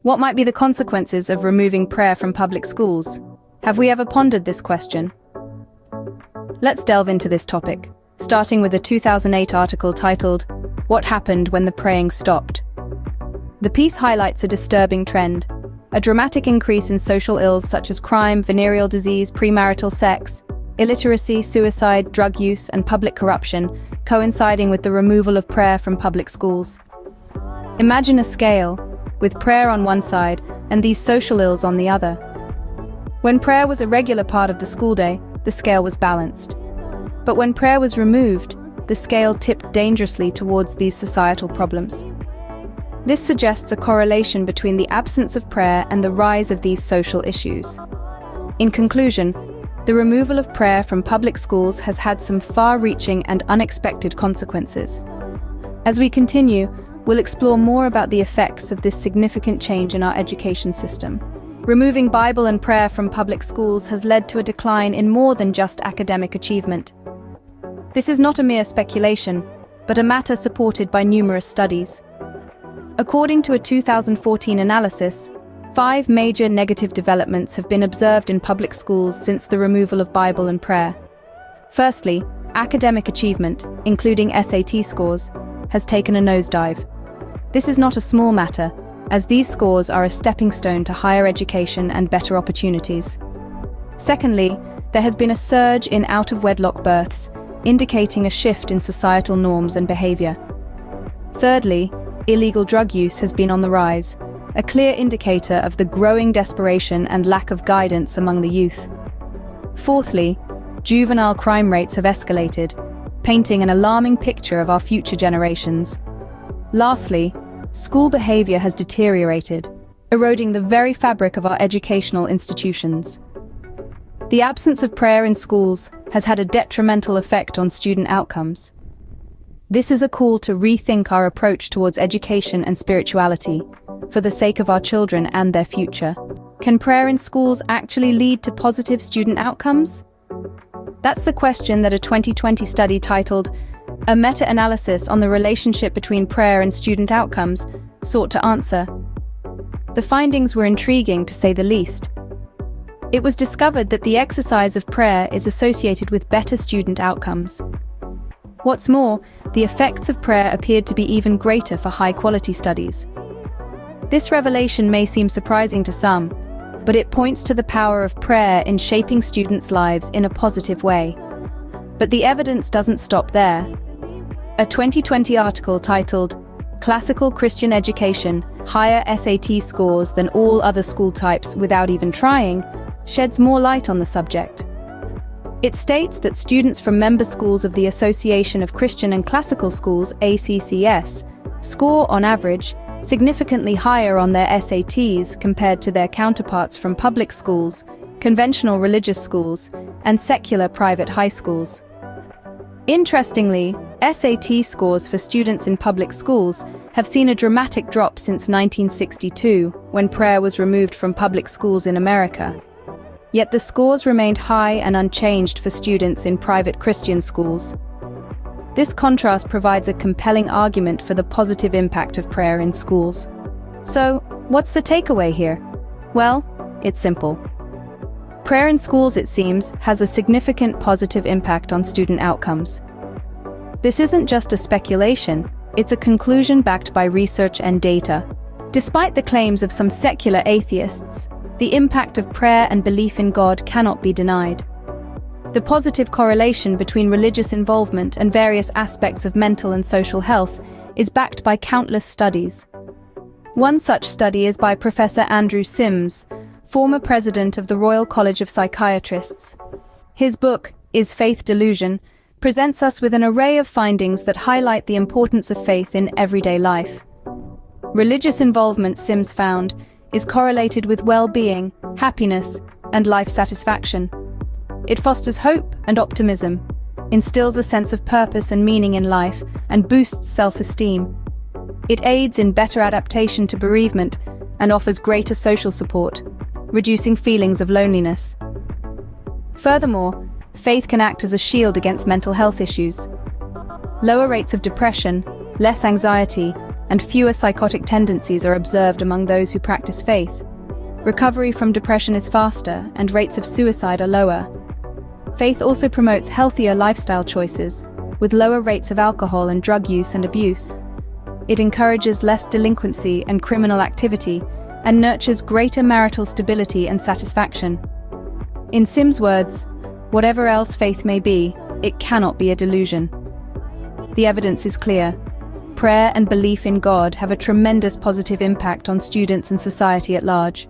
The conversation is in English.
What might be the consequences of removing prayer from public schools? Have we ever pondered this question? Let's delve into this topic, starting with a 2008 article titled, "What Happened When the Praying Stopped?" The piece highlights a disturbing trend, a dramatic increase in social ills such as crime, venereal disease, premarital sex, illiteracy, suicide, drug use, and public corruption, coinciding with the removal of prayer from public schools. Imagine a scale, with prayer on one side and these social ills on the other. When prayer was a regular part of the school day, the scale was balanced. But when prayer was removed, the scale tipped dangerously towards these societal problems. This suggests a correlation between the absence of prayer and the rise of these social issues. In conclusion, the removal of prayer from public schools has had some far-reaching and unexpected consequences. As we continue, we'll explore more about the effects of this significant change in our education system. Removing Bible and prayer from public schools has led to a decline in more than just academic achievement. This is not a mere speculation, but a matter supported by numerous studies. According to a 2014 analysis, 5 major negative developments have been observed in public schools since the removal of Bible and prayer. Firstly, academic achievement, including SAT scores, has taken a nosedive. This is not a small matter, as these scores are a stepping stone to higher education and better opportunities. Secondly, there has been a surge in out-of-wedlock births, indicating a shift in societal norms and behavior. Thirdly, illegal drug use has been on the rise, a clear indicator of the growing desperation and lack of guidance among the youth. Fourthly, juvenile crime rates have escalated, painting an alarming picture of our future generations. Lastly, school behavior has deteriorated, eroding the very fabric of our educational institutions. The absence of prayer in schools has had a detrimental effect on student outcomes. This is a call to rethink our approach towards education and spirituality, for the sake of our children and their future. Can prayer in schools actually lead to positive student outcomes? That's the question that a 2020 study titled, "A Meta-Analysis on the Relationship Between Prayer and Student Outcomes," sought to answer. The findings were intriguing, to say the least. It was discovered that the exercise of prayer is associated with better student outcomes. What's more, the effects of prayer appeared to be even greater for high-quality studies. This revelation may seem surprising to some, but it points to the power of prayer in shaping students' lives in a positive way. But the evidence doesn't stop there. A 2020 article titled, "Classical Christian Education, Higher SAT Scores Than All Other School Types Without Even Trying," sheds more light on the subject. It states that students from member schools of the Association of Christian and Classical Schools, ACCS, score, on average, significantly higher on their SATs compared to their counterparts from public schools, conventional religious schools, and secular private high schools. Interestingly, SAT scores for students in public schools have seen a dramatic drop since 1962, when prayer was removed from public schools in America. Yet the scores remained high and unchanged for students in private Christian schools. This contrast provides a compelling argument for the positive impact of prayer in schools. So, what's the takeaway here? Well, it's simple. Prayer in schools, it seems, has a significant positive impact on student outcomes. This isn't just a speculation, it's a conclusion backed by research and data. Despite the claims of some secular atheists, the impact of prayer and belief in God cannot be denied. The positive correlation between religious involvement and various aspects of mental and social health is backed by countless studies. One such study is by Professor Andrew Sims, former president of the Royal College of Psychiatrists. His book, Is Faith Delusion?, presents us with an array of findings that highlight the importance of faith in everyday life. Religious involvement, Sims found, is correlated with well-being, happiness, and life satisfaction. It fosters hope and optimism, instills a sense of purpose and meaning in life, and boosts self-esteem. It aids in better adaptation to bereavement and offers greater social support, reducing feelings of loneliness. Furthermore, faith can act as a shield against mental health issues. Lower rates of depression, less anxiety, and fewer psychotic tendencies are observed among those who practice faith. Recovery from depression is faster, and rates of suicide are lower. Faith also promotes healthier lifestyle choices, with lower rates of alcohol and drug use and abuse. It encourages less delinquency and criminal activity, and nurtures greater marital stability and satisfaction. In Sim's words, whatever else faith may be, it cannot be a delusion. The evidence is clear. Prayer and belief in God have a tremendous positive impact on students and society at large.